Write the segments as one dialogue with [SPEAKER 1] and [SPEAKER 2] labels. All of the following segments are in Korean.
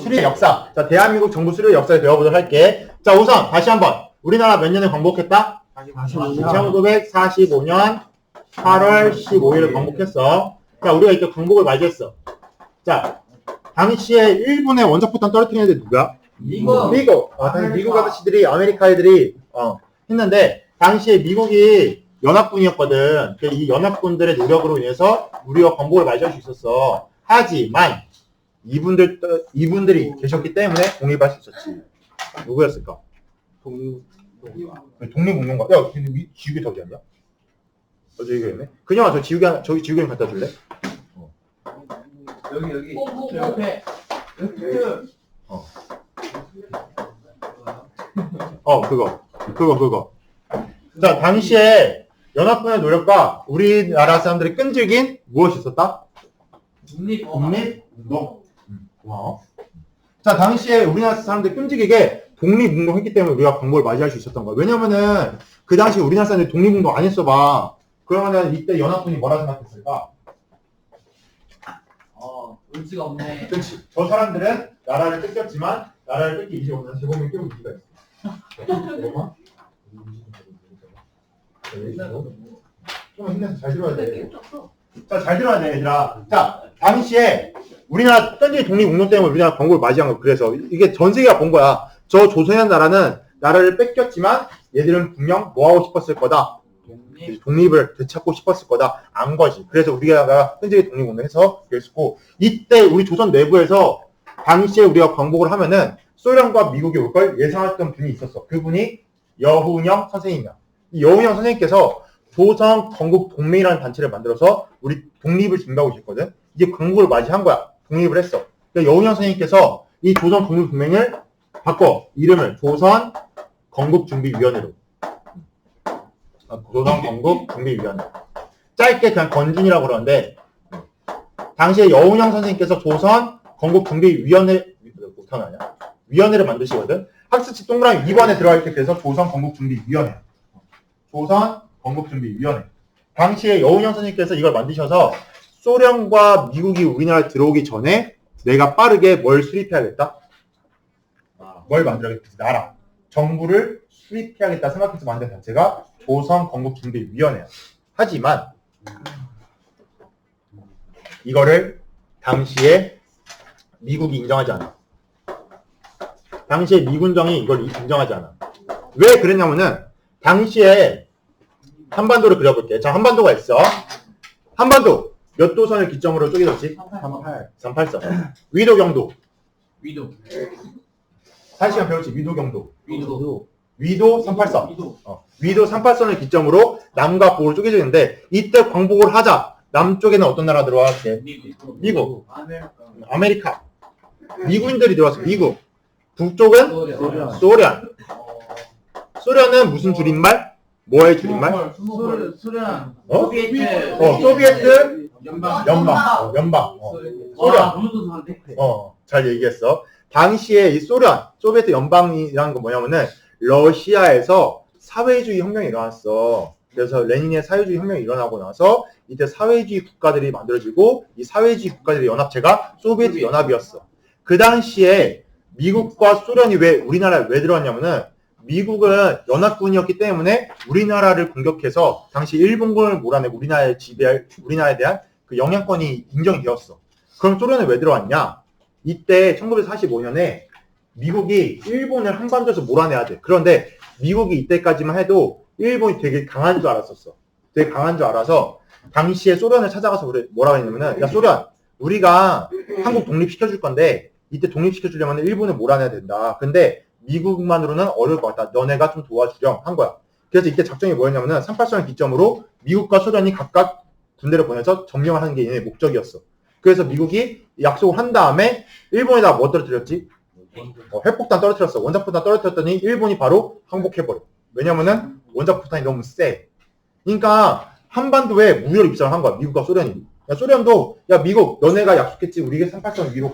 [SPEAKER 1] 수립 역사. 자, 대한민국 정부 수립 역사에 배워보도록 할게. 자, 우선 다시 한번 우리나라 몇 년에 광복했다? 1945년 8월 15일을 광복했어. 자, 우리가 이때 광복을 맞이했어. 자, 당시에 일본의 원자포탄 떨어뜨린 애들 누구야? 미국. 미국 아저씨들이, 아메리카 애들이 했는데, 당시에 미국이 연합군이었거든. 이 연합군들의 노력으로 인해서 우리가 광복을 맞이할 수 있었어. 하지만 이분들이 계셨기 때문에 독립할 수 있었지. 누구였을까? 독립운동가. 야, 근데 지우개 저기 아니야? 저기 있네. 그냥아, 저 지우개 저기 지우개 좀 갖다 줄래?
[SPEAKER 2] 여기 옆에
[SPEAKER 1] 그거. 자, 당시에 연합군의 노력과 우리나라 사람들이 끈질긴 무엇이 있었다? 독립운동. 고마워. 자, 당시에 우리나라 사람들이 끈질기게 독립운동했기 때문에 우리가 광복을 맞이할 수 있었던 거야. 왜냐면은 그 당시 우리나라 사람들이 독립운동 안 했어 봐. 그러면은 이때 연합군이 뭐라 생각했을까?
[SPEAKER 2] 의지가 없네.
[SPEAKER 1] 그렇지. 저 사람들은 나라를 뺏겼지만 나라를 뺏기 의지가 없는 제공이 꽤 의지가 있어. 좀 힘내서 잘 들어야 돼. 자, 잘 들어야 돼, 얘들아. 자, 당시에 우리나라 현재 독립운동 때문에 우리나라 광복을 맞이한 거. 그래서 이게 전 세계가 본 거야. 저 조선현 나라는 나라를 뺏겼지만 얘들은 분명 뭐 하고 싶었을 거다. 독립을 되찾고 싶었을 거다. 안 거지. 그래서 우리가 현재 독립운동해서 그랬고, 이때 우리 조선 내부에서 당시에 우리가 광복을 하면은 소련과 미국이 올 걸 예상했던 분이 있었어. 그분이 여훈영 선생님이야. 이 여훈영 선생님께서 조선 건국 동맹이라는 단체를 만들어서 우리 독립을 준비하고 있었거든. 이게 광복을 맞이한 거야. 독립을 했어. 그러니까 여훈영 선생님께서 이 조선 건국 동맹을 바꿔 이름을 조선 건국준비위원회로. 조선 건국준비위원회. 짧게 그냥 건준이라고 그러는데, 당시에 여훈영 선생님께서 조선 건국준비위원회 위원회를 만드시거든. 학습지 동그라미 2번에 들어갈 때 그래서 조선 건국준비위원회. 조선 건국준비위원회. 당시에 여훈영 선생님께서 이걸 만드셔서 소련과 미국이 우리나라에 들어오기 전에 내가 빠르게 뭘 수립해야겠다? 뭘 만들어야겠다? 나라. 정부를 수립해야겠다 생각해서 만든 단체가 조선 건국준비위원회야. 하지만 이거를 당시에 미국이 인정하지 않아. 당시에 미군정이 이걸 인정하지 않아. 왜 그랬냐면은 당시에 한반도를 그려볼게. 자, 한반도가 있어. 한반도 몇 도선을 기점으로 쪼개졌지? 38선. 위도 경도.
[SPEAKER 2] 위도.
[SPEAKER 1] 1시간 배웠지? 위도 경도. 위도 38선. 위도 38선을 기점으로 남과 북으로 쪼개져 있는데, 이때 광복을 하자. 남쪽에는 어떤 나라 들어왔지? 미국. 아메리카. 미국인들이 들어왔어. 미국. 북쪽은 소련. 소련은 무슨 줄임말? 뭐의 줄임말?
[SPEAKER 2] 소련.
[SPEAKER 1] 소비에트 연방. 소련. 잘 얘기했어. 당시에 이 소비에트 연방이라는 건 뭐냐면은 러시아에서 사회주의 혁명이 일어났어. 그래서 레닌의 사회주의 혁명이 일어나고 나서 이때 사회주의 국가들이 만들어지고, 이 사회주의 국가들의 연합체가 소비에트 연합이었어. 그 당시에 미국과 소련이 우리나라에 왜 들어왔냐면은, 미국은 연합군이었기 때문에 우리나라를 공격해서 당시 일본군을 몰아내고 우리나라에 대한 그 영향권이 인정이 되었어. 그럼 소련은 왜 들어왔냐? 이때 1945년에 미국이 일본을 한반도에서 몰아내야 돼. 그런데 미국이 이때까지만 해도 일본이 되게 강한 줄 알았었어. 되게 강한 줄 알아서 당시에 소련을 찾아가서 뭐라고 했냐면은, 야, 소련, 우리가 한국 독립시켜줄 건데 이때 독립시켜주려면 일본을 몰아내야 된다. 근데 미국만으로는 어려울 것 같다. 너네가 좀 도와주렴 한 거야. 그래서 이때 작전이 뭐였냐면은 38선을 기점으로 미국과 소련이 각각 군대를 보내서 점령을 하는 게 얘네 목적이었어. 그래서 미국이 약속을 한 다음에 일본에다 뭐 떨어뜨렸지? 핵폭탄 떨어뜨렸어. 원자폭탄 떨어뜨렸더니 일본이 바로 항복해버려. 왜냐면은 원자폭탄이 너무 세. 그러니까 한반도에 무혈 입장을 한 거야. 미국과 소련이. 야, 소련도, 야, 미국, 너네가 약속했지. 우리가 38선 위로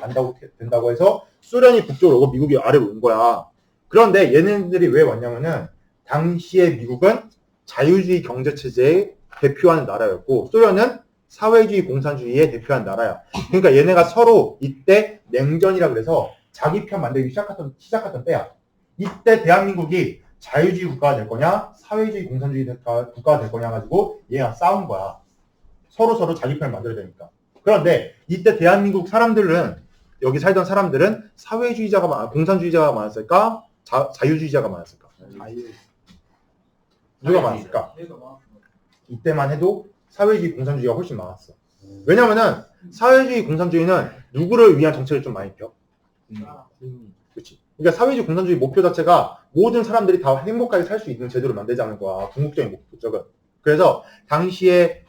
[SPEAKER 1] 된다고 해서 소련이 북쪽으로 오고 미국이 아래로 온 거야. 그런데 얘네들이 왜 왔냐면은, 당시에 미국은 자유주의 경제체제에 대표하는 나라였고, 소련은 사회주의 공산주의에 대표하는 나라야. 그러니까 얘네가 서로 이때 냉전이라 그래서 자기 편 만들기 시작했던 때야. 이때 대한민국이 자유주의 국가가 될 거냐, 사회주의 공산주의 국가가 될 거냐 가지고 얘가 싸운 거야. 서로 자기 편을 만들어야 되니까. 그런데 이때 대한민국 사람들은, 여기 살던 사람들은 공산주의자가 많았을까? 자유주의자가 많았을까? 누가 많았을까? 이때만 해도 사회주의 공산주의가 훨씬 많았어. 왜냐면은 사회주의 공산주의는 누구를 위한 정책을 좀 많이 펴? 그렇지. 그러니까 사회주의 공산주의 목표 자체가 모든 사람들이 다 행복하게 살 수 있는 제도를 만들자는 거야. 궁극적인 목적은. 그래서 당시에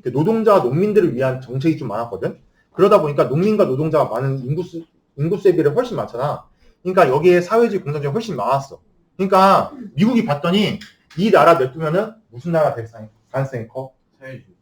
[SPEAKER 1] 노동자와 농민들을 위한 정책이 좀 많았거든. 그러다 보니까 농민과 노동자가 많은 인구수에 비해 훨씬 많잖아. 그러니까 여기에 사회주의 공산주의가 훨씬 많았어. 그러니까 미국이 봤더니 이 나라 냅두면은 무슨 나라가 될 가능성이 커?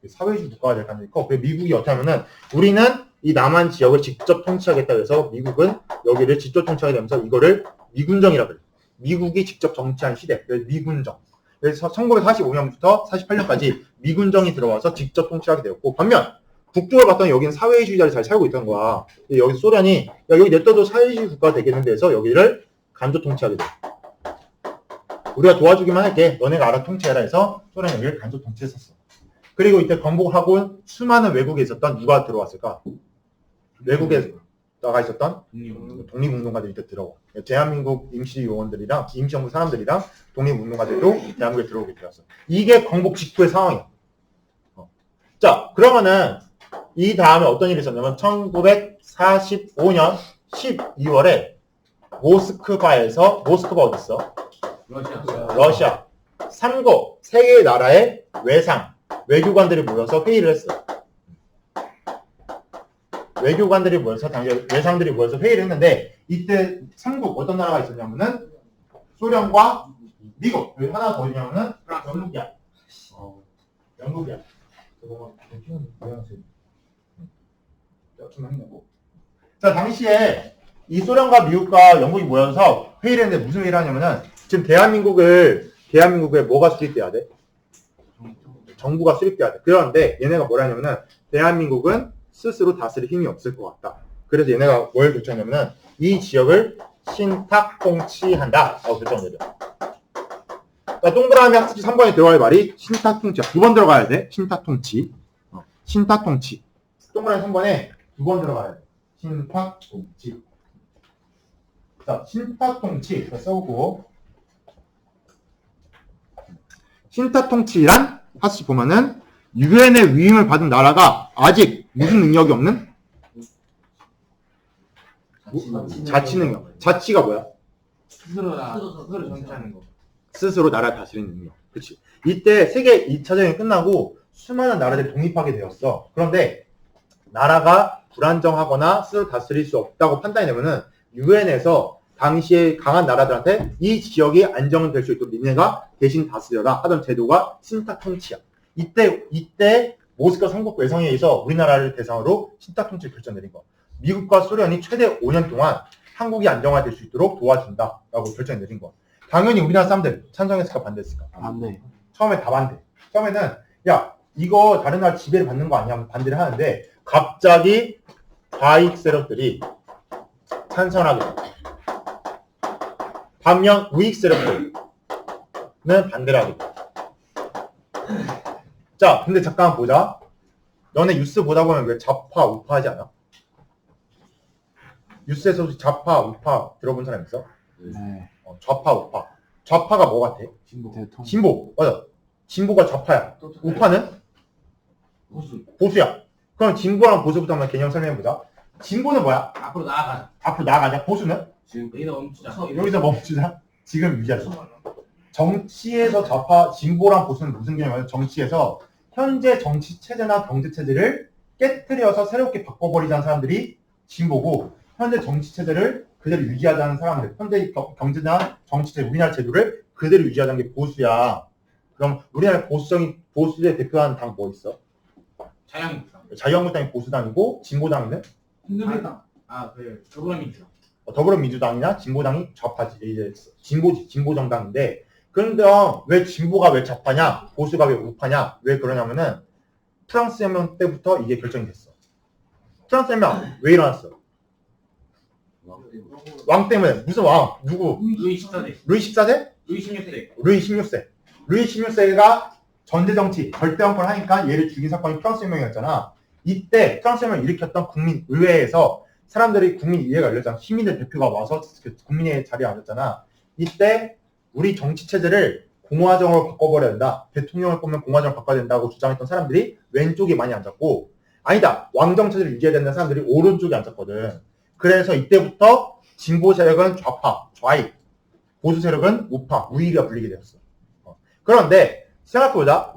[SPEAKER 1] 사회주의 국가가 될 가능성이 커. 그래서 미국이 어떻게 하면은 우리는 이 남한 지역을 직접 통치하겠다 그래서 미국은 여기를 직접 통치하게 되면서 이거를 미군정이라고 그래. 미국이 직접 정치한 시대. 그래서 미군정. 그래서 1945년부터 48년까지 미군정이 들어와서 직접 통치하게 되었고, 반면 북쪽을 봤더니 여기는 사회주의자를 잘 살고 있던 거야. 여기 소련이 야, 여기 냅둬도 사회주의 국가가 되겠는데 해서 여기를 간접 통치하게 돼. 우리가 도와주기만 할게. 너네가 알아 통치해라 해서 소련이 여기를 간접 통치했었어. 그리고 이때 건국하고 수많은 외국에 있었던 누가 들어왔을까? 외국에 나가 있었던 독립운동가들이 이때 들어와. 대한민국 임시요원들이랑 임시정부 사람들이랑 독립운동가들도 대한민국에 들어오게 되었어. 이게 건국 직후의 상황이야. 자, 그러면은 이 다음에 어떤 일이 있었냐면 1945년 12월에 모스크바 어딨어? 러시아 3국 세 개의 나라의 외교관들이 모여서 회의를 했어. 외교관들이 모여서 외상들이 모여서 회의를 했는데 이때 3국 어떤 나라가 있었냐면은 소련과 미국. 여기 하나 더 있냐면은 영국이야. 영국이야. 자, 당시에 이 소련과 미국과 영국이 모여서 회의를 했는데 무슨 회의를 하냐면은 지금 대한민국에 뭐가 수립돼야 돼? 정부가 수립돼야 돼. 그런데 얘네가 뭐라 하냐면은 대한민국은 스스로 다스릴 힘이 없을 것 같다. 그래서 얘네가 뭘 결정하냐면은 이 지역을 신탁 통치한다. 결정을 내려. 그러니까 동그라미 학습지 3번에 들어갈 말이 신탁 통치야. 2번 들어가야 돼. 신탁 통치. 신탁 통치. 동그라미 3번에 2번 들어가야 돼. 신탁 통치. 자, 신탁 통치 써보고. 신탁 통치란 학습지 보면은 유엔의 위임을 받은 나라가 아직 무슨 능력이 없는? 자치 능력. 자치가 뭐야?
[SPEAKER 2] 스스로 정치하는 거.
[SPEAKER 1] 스스로 나라를 다스리는 능력. 그렇지. 이때 세계 2차전이 끝나고 수많은 나라들이 독립하게 되었어. 그런데 나라가 불안정하거나 스스로 다스릴 수 없다고 판단이 되면은 유엔에서 당시에 강한 나라들한테 이 지역이 안정될 수 있도록 니네가 대신 다스려라 하던 제도가 신탁 통치야. 이때 모스크바 3국 외상에 의해서 우리나라를 대상으로 신탁 통치를 결정내린 거야. 미국과 소련이 최대 5년 동안 한국이 안정화될 수 있도록 도와준다라고 결정내린 거야. 당연히 우리나라 사람들 찬성했을까 반대했을까?
[SPEAKER 3] 반대.
[SPEAKER 1] 처음에 다 반대. 처음에는 야 이거 다른 나라 지배를 받는 거 아니야? 반대를 하는데 갑자기 과익 세력들이 찬성하게 돼. 반면 우익 세력들은 반대를 하게 돼. 자, 근데 잠깐 보자. 너네 뉴스 보다 보면 왜 좌파, 우파 하지 않아? 뉴스에서 좌파, 우파 들어본 사람 있어?
[SPEAKER 3] 네.
[SPEAKER 1] 좌파, 우파. 좌파가 뭐 같아? 진보. 맞아. 진보가 좌파야. 우파는? 보수야. 그럼 진보랑 보수부터 한번 개념 설명해보자. 진보는 뭐야?
[SPEAKER 2] 앞으로 나아가자.
[SPEAKER 1] 앞으로 나아가자. 보수는?
[SPEAKER 2] 여기서 멈추자.
[SPEAKER 1] 여기서 멈추자. 지금 유지하자. 정치에서 좌파, 진보랑 보수는 무슨 개념이냐면 정치에서 현재 정치 체제나 경제 체제를 깨트려서 새롭게 바꿔버리자는 사람들이 진보고 현재 정치 체제를 그대로 유지하자는 사람들, 현재 경제나 정치 체제, 우리나라 제도를 그대로 유지하자는 게 보수야. 그럼 우리나라 보수의 대표하는 당 뭐 있어?
[SPEAKER 2] 자유한국당.
[SPEAKER 1] 자유한국당이 보수당이고 진보당은?
[SPEAKER 2] hindu당. 더불어민주당.
[SPEAKER 1] 더불어민주당이나 진보당이 좌파지. 이제 진보정당인데 그런데 왜 진보가 왜 좌파냐? 보수가 왜 우파냐? 왜 그러냐면은 프랑스 혁명 때부터 이게 결정이 됐어. 프랑스 혁명 왜 일어났어? 왕 때문에. 무슨 왕? 누구?
[SPEAKER 2] 루이 14세.
[SPEAKER 1] 루이 14세?
[SPEAKER 2] 루이 16세.
[SPEAKER 1] 루이 16세. 루이 16세가 전제정치, 절대왕권을 하니까 얘를 죽인 사건이 프랑스 혁명이었잖아. 이때 프랑스 혁명을 일으켰던 국민의회에서 사람들이 국민 이해가 열렸잖아. 시민들 대표가 와서 국민의 자리에 앉았잖아. 이때 우리 정치 체제를 공화정으로 바꿔버려야 된다. 대통령을 뽑으면 공화정을 바꿔야 된다고 주장했던 사람들이 왼쪽에 많이 앉았고, 아니다, 왕정 체제를 유지해야 된다는 사람들이 오른쪽에 앉았거든. 그래서 이때부터 진보 세력은 좌파, 좌익, 보수 세력은 우파, 우익이가 불리게 되었어. 그런데 생각해보자.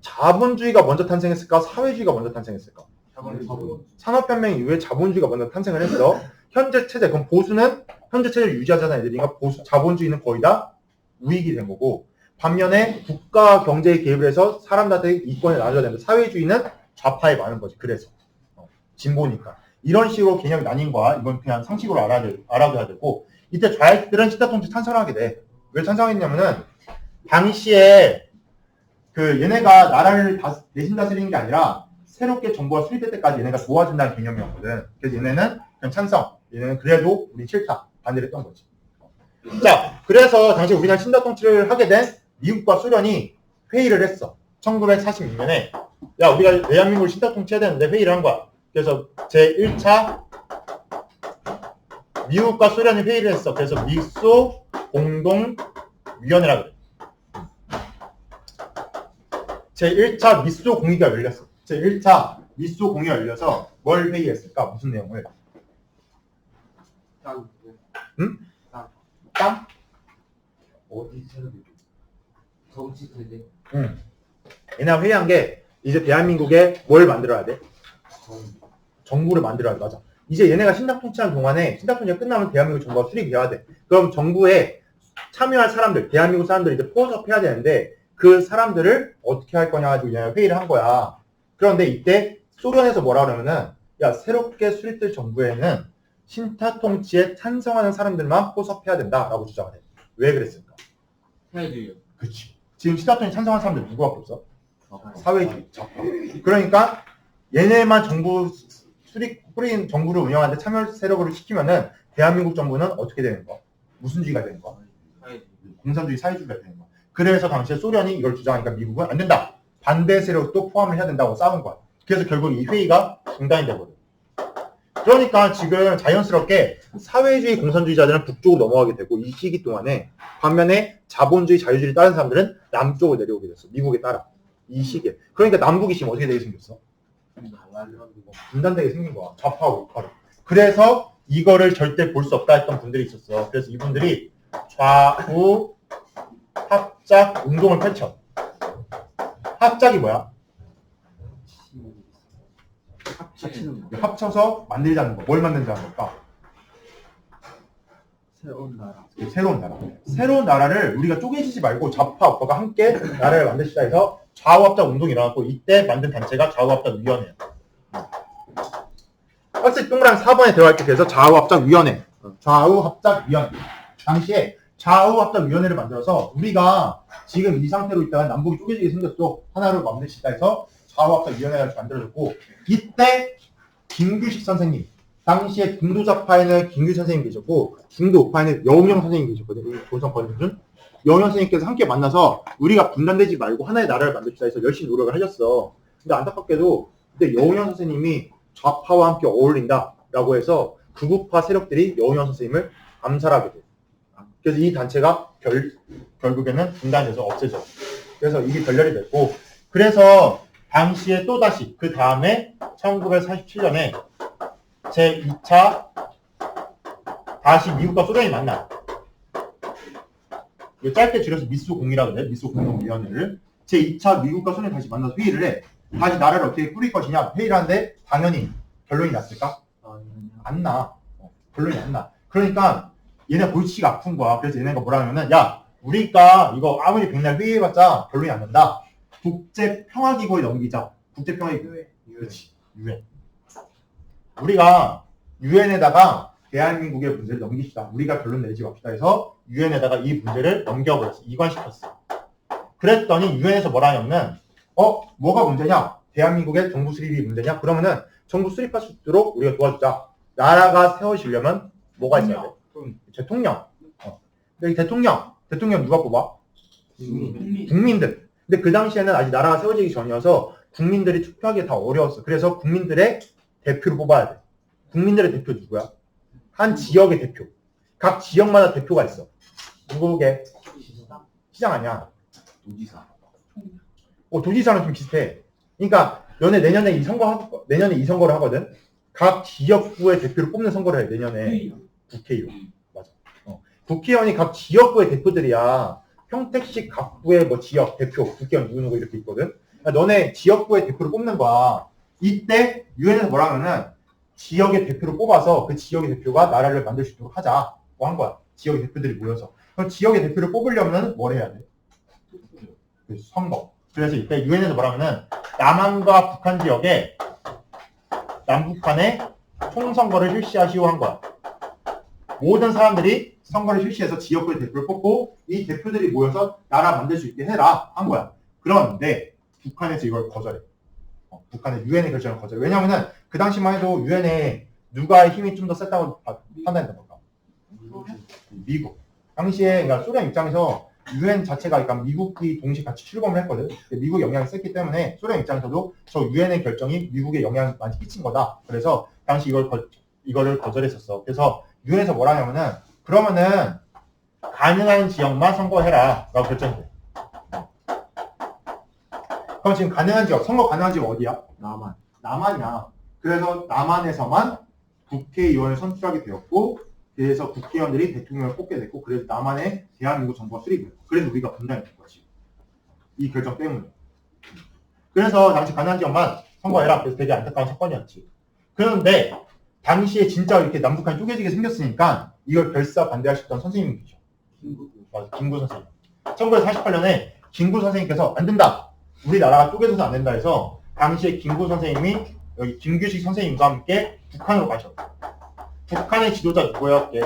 [SPEAKER 1] 자본주의가 먼저 탄생했을까? 사회주의가 먼저 탄생했을까? 산업혁명 이후에 자본주의가 먼저 탄생을 했어. 현재 체제, 그럼 보수는 현재 체제를 유지하자는 애들이니까 자본주의는 거의 다 우익이 된 거고, 반면에 국가 경제에 개입을 해서 사람들한테 이권을 나눠줘야 되는데 사회주의는 좌파에 많은 거지. 그래서 진보니까 이런 식으로 개념이 나뉜 거야. 이건 그냥 상식으로 알아둬야 되고, 이때 좌익들은 신타통치 찬성하게 돼. 왜 찬성했냐면은 당시에 얘네가 나라를 내신 다스리는 게 아니라 새롭게 정부가 수립될 때까지 얘네가 도와준다는 개념이었거든. 그래서 얘네는 그냥 찬성. 얘네는 그래도 우리 싫다. 반대를 했던 거지. 자, 그래서 당시 우리나라 신다통치를 하게 된 미국과 소련이 회의를 했어. 1946년에 야, 우리가 대한민국을 신다통치해야 되는데 회의를 한 거야. 그래서 제1차 미국과 소련이 회의를 했어. 그래서 미소 공동위원회라 그래. 제1차 미소 공의가 열렸어. 제1차 미소 공의가 열려서 뭘 회의했을까? 무슨 내용을? 응? 땅?
[SPEAKER 3] 어디 세력이 정치 세대
[SPEAKER 1] 응. 얘네가 회의한 게 이제 대한민국에 뭘 만들어야 돼? 정부를 만들어야 돼. 맞아. 이제 얘네가 신탁통치하는 동안에 신탁통치가 끝나면 대한민국 정부가 수립돼야 돼. 그럼 정부에 참여할 사람들, 대한민국 사람들이 이제 포섭해야 되는데 그 사람들을 어떻게 할 거냐 가지고 얘네가 회의를 한 거야. 그런데 이때 소련에서 뭐라 그러면은 야, 새롭게 수립될 정부에는 신타통치에 찬성하는 사람들만 포섭해야 된다라고 주장을 해. 왜 그랬을까?
[SPEAKER 2] 사회주의요.
[SPEAKER 1] 그치. 지금 신타통치 찬성하는 사람들 누구밖에 없어? 사회주의. 그러니까 얘네만 정부 뿌린 정부를 운영하는데 참여 세력으로 시키면은 대한민국 정부는 어떻게 되는 거야? 무슨 주의가 되는 거야? 공산주의 사회주의가 되는 거야. 그래서 당시에 소련이 이걸 주장하니까 미국은 안 된다. 반대 세력도 포함을 해야 된다고 싸운 거야. 그래서 결국 이 회의가 중단이 되거든. 그러니까 지금 자연스럽게 사회주의 공산주의자들은 북쪽으로 넘어가게 되고 이 시기 동안에 반면에 자본주의 자유주의를 따른 사람들은 남쪽으로 내려오게 됐어. 미국에 따라. 이 시기에. 그러니까 남북이 지금 어떻게 되게 생겼어? 분단되게 생긴 거야. 좌파하고 우파로. 그래서 이거를 절대 볼 수 없다 했던 분들이 있었어. 그래서 이분들이 좌우 합작 운동을 펼쳐. 합작이 뭐야? 합쳐서 만들자는 거. 뭘 만들자는 걸까?
[SPEAKER 3] 새로운 나라
[SPEAKER 1] 새로운 나라. 새로운 나라를 우리가 쪼개지지 말고 좌파 우파가 함께 나라를 만듭시다 해서 좌우합작 운동이 일어났고 이때 만든 단체가 좌우합작위원회야. 학생 동그라미 4번에 들어갈게. 그래서 좌우합작위원회. 좌우합작위원회. 당시에 좌우합작위원회를 만들어서 우리가 지금 이 상태로 있다가 남북이 쪼개지게 생겼어. 하나로 만듭시다 해서 좌우합작위원회를 만들어줬고 이때 김규식 선생님, 당시에 중도좌파에는 김규식 선생님이 계셨고 중도우파에는 여운형 선생님이 계셨거든요. 조선 권순준 여운형 선생님께서 함께 만나서 우리가 분단되지 말고 하나의 나라를 만듭시다 해서 열심히 노력을 하셨어. 근데 안타깝게도 그때 여운형 선생님이 좌파와 함께 어울린다라고 해서 극우파 세력들이 여운형 선생님을 암살하게 돼요. 그래서 이 단체가 결국에는 분단돼서 없어져. 그래서 이게 결렬이 됐고 그래서 당시에 또다시 그 다음에 1947년에 제2차 다시 미국과 소련이 만나. 이거 짧게 줄여서 미소 공의라고 그래. 미소 공동위원회를. 제2차 미국과 소련이 다시 만나서 회의를 해. 다시 나라를 어떻게 꾸릴 것이냐 회의를 하는데 당연히 결론이 났을까? 안 나. 결론이 안 나. 그러니까 얘네 골치가 아픈 거야. 그래서 얘네가 뭐라 하면은 야 우리가 이거 아무리 백날 회의해봤자 결론이 안 난다. 국제평화기구에 넘기자. 국제평화기구. 그렇지. UN. 우리가 UN에다가 대한민국의 문제를 넘깁시다. 우리가 결론 내지 맙시다 해서 UN에다가 이 문제를 넘겨버렸어. 이관시켰어. 그랬더니 UN에서 뭐라 하냐면 뭐가 문제냐? 대한민국의 정부 수립이 문제냐? 그러면은 정부 수립할 수 있도록 우리가 도와주자. 나라가 세워지려면 뭐가 있어야 돼? 대통령. 여기 대통령 누가 뽑아? 국민들. 근데 그 당시에는 아직 나라가 세워지기 전이어서 국민들이 투표하기 다 어려웠어. 그래서 국민들의 대표를 뽑아야 돼. 국민들의 대표 누구야? 한 지역의 대표. 각 지역마다 대표가 있어. 누구게? 시장 아니야.
[SPEAKER 3] 도지사.
[SPEAKER 1] 도지사는 좀 비슷해. 그러니까 내년에 이 선거를 하거든. 각 지역구의 대표를 뽑는 선거를 해. 내년에 국회의원. 맞아. 국회의원이 각 지역구의 대표들이야. 평택시 각구의 뭐 지역 대표, 국회의원 누구 이렇게 있거든. 그러니까 너네 지역구의 대표를 뽑는 거야. 이때 유엔에서 뭐라 하면은 지역의 대표를 뽑아서 그 지역의 대표가 나라를 만들 수 있도록 하자고 한 거야. 지역의 대표들이 모여서. 그럼 지역의 대표를 뽑으려면 뭘 해야 돼? 선거. 그래서 이때 유엔에서 뭐라 하면은 남한과 북한 지역에 남북한의 총선거를 실시하시오 한 거야. 모든 사람들이 선거를 실시해서 지역구의 대표를 뽑고 이 대표들이 모여서 나라 만들 수 있게 해라 한 거야. 그런데 북한에서 이걸 거절해. 북한의 유엔의 결정을 거절해. 왜냐면은 그 당시만 해도 유엔에 누가의 힘이 좀 더 셌다고 판단했던 걸까? 미국. 당시에 그러니까 소련 입장에서 유엔 자체가 그러니까 미국이 동시에 같이 출범을 했거든. 미국 영향이 셌기 때문에 소련 입장에서도 저 유엔의 결정이 미국에 영향을 많이 끼친 거다. 그래서 당시 이거를 거절했었어. 그래서 유엔에서 뭐라 하냐면은 그러면은 가능한 지역만 선거해라 라고 결정돼. 그럼 지금 가능한 지역, 선거 가능한 지역 어디야? 남한이야. 그래서 남한에서만 국회의원을 선출하게 되었고 그래서 국회의원들이 대통령을 뽑게 됐고 그래서 남한의 대한민국 정부가 수립이 됐고 그래서 우리가 분단이 된 거지. 이 결정 때문에. 그래서 당시 가능한 지역만 선거해라. 그래서 되게 안타까운 사건이었지. 그런데 당시에 진짜 이렇게 남북한이 쪼개지게 생겼으니까 이걸 별사 반대하셨던 선생님이 계셔. 맞아, 김구 선생님. 1948년에 김구 선생님께서 안 된다. 우리나라가 쪼개져서 안 된다 해서 당시에 김구 선생님이 여기 김규식 선생님과 함께 북한으로 가셨어. 북한의 지도자 누구였게?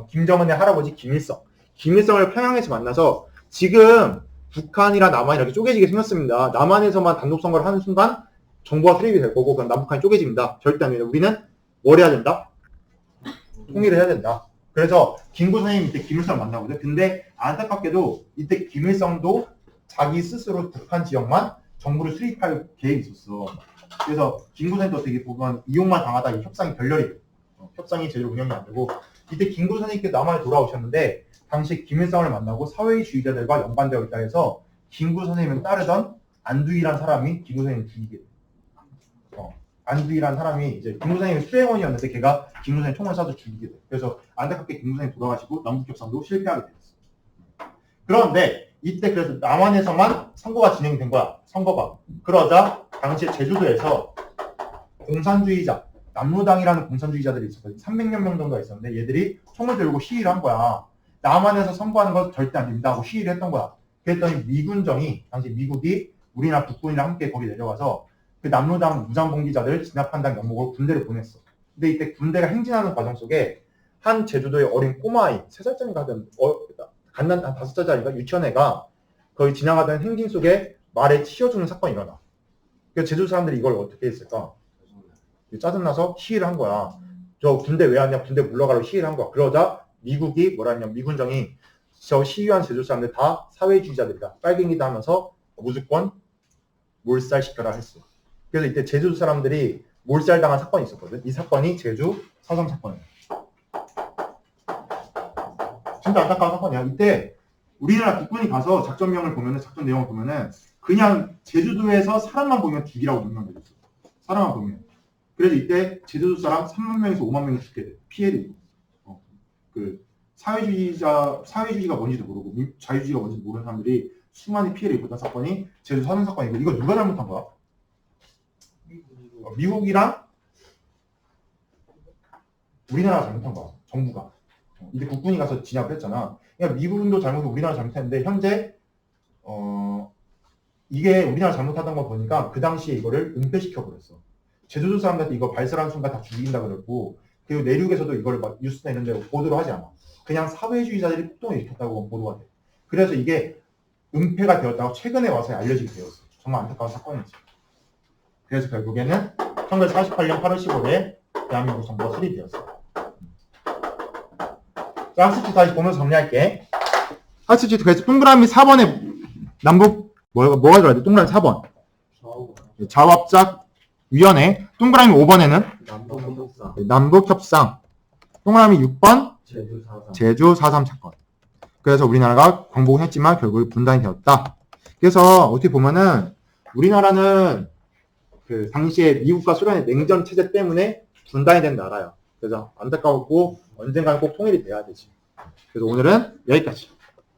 [SPEAKER 1] 김정은의 할아버지 김일성. 김일성을 평양에서 만나서 지금 북한이랑 남한이 이렇게 쪼개지게 생겼습니다. 남한에서만 단독 선거를 하는 순간 정부가 수립이 될 거고 그럼 남북한이 쪼개집니다. 절대 안 돼요. 우리는 뭘 해야 된다? 통일을 해야 된다. 그래서 김구 선생님이 이때 김일성을 만나거든. 근데 안타깝게도 이때 김일성도 자기 스스로 북한 지역만 정부를 수립할 계획이 있었어. 그래서 김구 선생님도 어떻게 보면 이용만 당하다 이 협상이 결렬이 돼. 협상이 제대로 운영이 안 되고 이때 김구 선생님께서 남한에 돌아오셨는데 당시 김일성을 만나고 사회주의자들과 연관되어 있다 해서 김구 선생님을 따르던 안두희라는 사람이 김구 선생님을 죽이게 돼. 안두희라는 사람이 이제 김구 선생님이 수행원이었는데 걔가 김구 선생님 총을 쏴서 죽이게 돼. 그래서 안타깝게 김구 선생님이 돌아가시고 남북협상도 실패하게 됐어. 그런데 이때 그래서 남한에서만 선거가 진행된 거야. 선거가. 그러자 당시에 제주도에서 공산주의자, 남로당이라는 공산주의자들이 있었거든. 300여 명 정도가 있었는데 얘들이 총을 들고 시위를 한 거야. 남한에서 선거하는 건 절대 안 된다 하고 시위를 했던 거야. 그랬더니 미군정이 당시 미국이 우리나라 북군이랑 함께 거기 내려가서 그 남로당 무장봉기자들 진압한다는 명목으로 군대를 보냈어. 근데 이때 군대가 행진하는 과정 속에 한 제주도의 어린 꼬마아이, 3살짜리가 하던 갓난 한 5살짜리가 유치원애가 거의 지나가던 행진 속에 말에 치여주는 사건이 일어나. 그래서 제주 사람들이 이걸 어떻게 했을까? 짜증나서 시위를 한 거야. 저 군대 왜 왔냐? 군대 물러가라고 시위를 한 거야. 그러자 미국이 뭐라 했냐? 미군정이 저 시위한 제주 사람들 다 사회주의자들이다. 빨갱이다 하면서 무조건 몰살시켜라 했어. 그래서 이때 제주 사람들이 몰살당한 사건이 있었거든. 이 사건이 제주 4.3 사건이야. 진짜 안타까운 사건이야. 이때 우리나라 국군이 가서 작전명을 보면은 작전 내용을 보면은 그냥 제주도에서 사람만 보면 죽이라고 명령을 내렸어. 사람만 보면. 그래서 이때 제주도 사람 3만 명에서 5만 명이 죽게 돼. 피해를 입고. 그 사회주의가 뭔지도 모르고 자유주의가 뭔지도 모르는 사람들이 수많은 피해를 입었던 사건이 제주 사는 사건이고 이거 누가 잘못한 거야? 미국이랑 우리나라가 잘못한 거야. 정부가. 이제 국군이 가서 진압을 했잖아. 그러니까 미국도 잘못하고 우리나라 잘못했는데 현재 이게 우리나라 잘못하던 거 보니까 그 당시에 이거를 은폐시켜버렸어. 제주도 사람들한테 이거 발설하는 순간 다 죽인다 그랬고 그리고 내륙에서도 이걸 막 뉴스나 이런 데 보도를 하지 않아. 그냥 사회주의자들이 폭동을 일으켰다고 보도가 돼. 그래서 이게 은폐가 되었다고 최근에 와서 알려지게 되었어. 정말 안타까운 사건이지. 그래서 결국에는 1948년 8월 15일에 대한민국 정부가 수립되었어요. 자, 학습지 다시 보면서 정리할게. 학습지 그래서 동그라미 4번에 남북 뭐가 들어야 돼? 동그라미 4번 자원합작위원회, 동그라미 5번에는 남북협상, 동그라미 6번 제주 4.3 사건. 그래서 우리나라가 광복은 했지만 결국 분단이 되었다. 그래서 어떻게 보면은 우리나라는 그 당시에 미국과 소련의 냉전 체제 때문에 분단이 된 나라야. 그래서 안타까웠고 언젠가는 꼭 통일이 돼야 되지. 그래서 오늘은 여기까지.